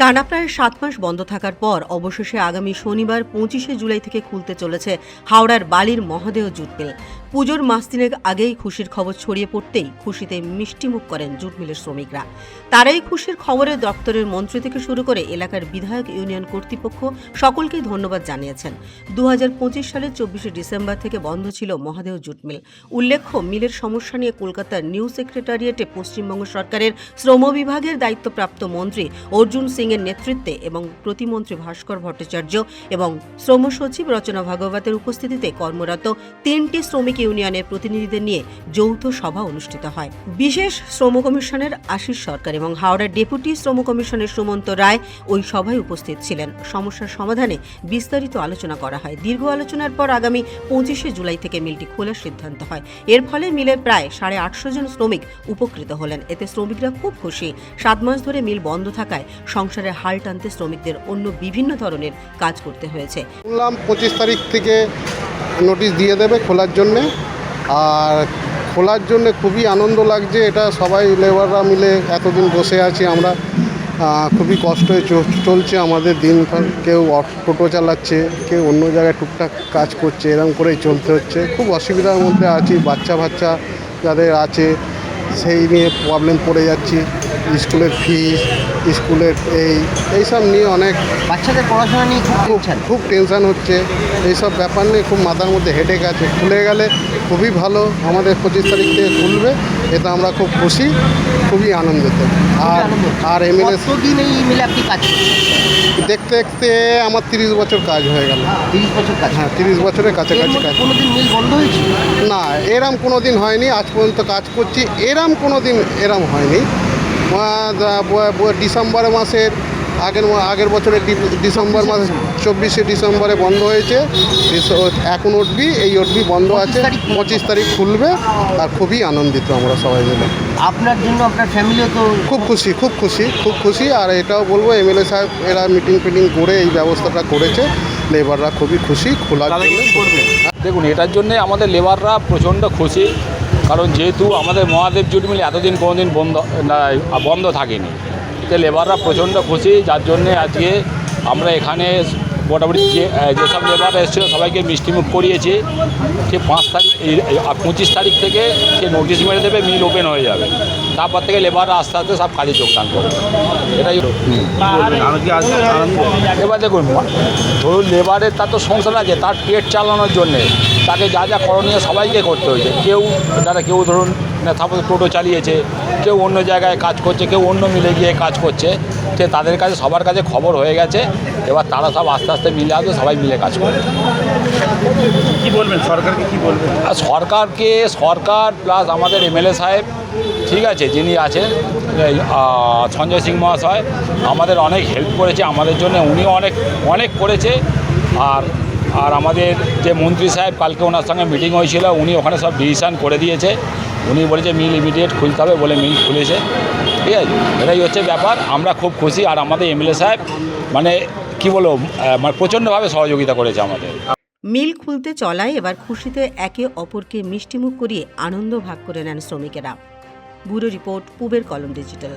টানা প্রায় 7 মাস বন্ধ থাকার পর অবশেষে আগামী শনিবার 25শে জুলাই থেকে খুলতে চলেছে হাওড়ার বালির মহাদেও জুট মিল। পুজোর মাস তিনেক আগেই খুশির খবর ছড়িয়ে পড়তেই খুশিতে মিষ্টিমুখ করেন জুট মিলের শ্রমিকরা। তারাই খুশির খবরে দপ্তরের মন্ত্রী থেকে শুরু করে এলাকার বিধায়ক, ইউনিয়ন কর্তৃপক্ষ সকলকেই ধন্যবাদ জানিয়েছেন। 2025 সালের 24শে ডিসেম্বর থেকে বন্ধ ছিল মহাদেও জুট মিল। উল্লেখ্য, মিলের সমস্যা নিয়ে কলকাতার নিউ সেক্রেটারিয়েটে পশ্চিমবঙ্গ সরকারের শ্রম বিভাগের দায়িত্বপ্রাপ্ত মন্ত্রী অর্জুন সিং এর নেতৃত্বে এবং প্রতিমন্ত্রী ভাস্কর ভট্টাচার্য এবং শ্রম সচিব রচনা ভাগবতের উপস্থিতিতে কর্মরত 3টি শ্রমিক ইউনিয়নের প্রতিনিধিদের নিয়ে যৌথ সভা অনুষ্ঠিত হয়। বিশেষ শ্রম কমিশনের আশিস সরকার এবং হাওড়ার ডেপুটি শ্রম কমিশনের সুমন্ত রায় ওই সভায় উপস্থিত ছিলেন। সমস্যার সমাধানে বিস্তারিত আলোচনা করা হয়। দীর্ঘ আলোচনার পর আগামী 25শে জুলাই থেকে মিলটি খোলার সিদ্ধান্ত হয়। এর ফলে মিলের প্রায় 850 জন শ্রমিক উপকৃত হলেন। এতে শ্রমিকরা খুব খুশি। 7 মাস ধরে মিল বন্ধ থাকায় সংসারের হাল টানতে শ্রমিকদের অন্য বিভিন্ন ধরনের কাজ করতে হয়েছে। শুনলাম 25 তারিখ থেকে নোটিশ দিয়ে দেবে খোলার জন্যে, আর খোলার জন্যে খুবই আনন্দ লাগছে। এটা সবাই লেবাররা মিলে এতদিন বসে আছি আমরা, খুবই কষ্টে চলছে আমাদের দিন। কেউ টোটো চালাচ্ছে, কেউ অন্য জায়গায় টুকটাক কাজ করছে, এরকম করেই চলতে হচ্ছে। খুব অসুবিধার মধ্যে আছি। বাচ্চা যাদের আছে সেই নিয়ে প্রবলেম পড়ে যাচ্ছি। স্কুলের ফিস, স্কুলের এইসব নিয়ে অনেক বাচ্চাদের পড়াশোনা নিয়ে খুব টেনশান হচ্ছে। এইসব ব্যাপার নিয়ে খুব মাথার মধ্যে হেডেক আছে। খুলে গেলে খুবই ভালো। আমাদের 25 তারিখ থেকে খুলবে, এতে আমরা খুব খুশি, খুবই আনন্দিত। আর এমএলএ কতদিন এই মিলে আপনি কাজ করছেন? দেখতে দেখতে আমার 30 বছর কাজ হয়ে গেল। 30 বছর কাজ? হ্যাঁ, 30 বছরের কাছাকাছি কাজ। কোনোদিন মিল বন্ধ হয়েছে? না, এরম কোনো দিন হয়নি। আজ পর্যন্ত কাজ করছি, কোনো দিন এরম হয়নি। ডিসেম্বর মাসের আগের বছরের ডিসেম্বর মাসে 24শে ডিসেম্বরে বন্ধ হয়েছে। এখন উঠবি, এই উঠবি বন্ধ আছে। 25 তারিখ খুলবে, আর খুবই আনন্দিত আমরা সবাই মিলে। আপনার জন্য আপনার ফ্যামিলিও তো খুব খুশি। আর এটাও বলবো, এমএলএ সাহেব এরা মিটিং করে এই ব্যবস্থাটা করেছে। লেবাররা খুবই খুশি খোলার জন্য। দেখুন, এটার জন্যে আমাদের লেবাররা প্রচণ্ড খুশি, কারণ যেহেতু আমাদের মহাদেব জুট মিল এতদিন কোনোদিন বন্ধ থাকেনি, এতে লেবাররা প্রচণ্ড খুশি। যার জন্যে আজকে আমরা এখানে মোটামুটি যেসব লেবার এসেছিলো সবাইকে মিষ্টিমুখ করিয়েছি। সে 25 তারিখ থেকে সে নোটিশ মেরে দেবে, মিল ওপেন হয়ে যাবে। তারপর থেকে লেবাররা আস্তে আস্তে সব কাজে যোগদান করবে। এটাই এবার দেখুন, ধরুন লেবারের তার তো সংসার আছে, তার পেট চালানোর জন্যে তাকে যা যা করণীয় সবাইকে করতে হয়েছে। কেউ ধরুন টোটো চালিয়েছে, কেউ অন্য জায়গায় কাজ করছে, কেউ অন্য মিলে গিয়ে কাজ করছে। সে তাদের কাছে সবার কাছে খবর হয়ে গেছে। এবার তারা সব আস্তে আস্তে মিলে আসবে, সবাই মিলে কাজ করবে। কী বলবেন সরকারকে, কী বলবেন? সরকার প্লাস আমাদের এমএলএ সাহেব, ঠিক আছে, যিনি আছেন সঞ্জয় সিং মহাশয়, আমাদের অনেক হেল্প করেছে আমাদের জন্য। উনিও অনেক করেছে। আর আমাদের যে মন্ত্রী সাহেব, কালকে ওনার সঙ্গে মিটিং হয়েছিল, উনি ওখানে সব ডিসিশান করে দিয়েছে। উনি বলেছে মিল ইমিডিয়েট খুলতে হবে বলে মিল খুলেছে। ঠিক আছে, এটাই হচ্ছে ব্যাপার। আমরা খুব খুশি। আর আমাদের এমএলএ সাহেব মানে প্রচণ্ডভাবে সহযোগিতা করেছে আমাদের। মিল খুলতে চলায় এবার খুশিতে একে অপরকে মিষ্টিমুখ করিয়ে আনন্দ ভাগ করে নেন শ্রমিকেরা। ব্যুরো রিপোর্ট, পূবের কলম ডিজিটাল।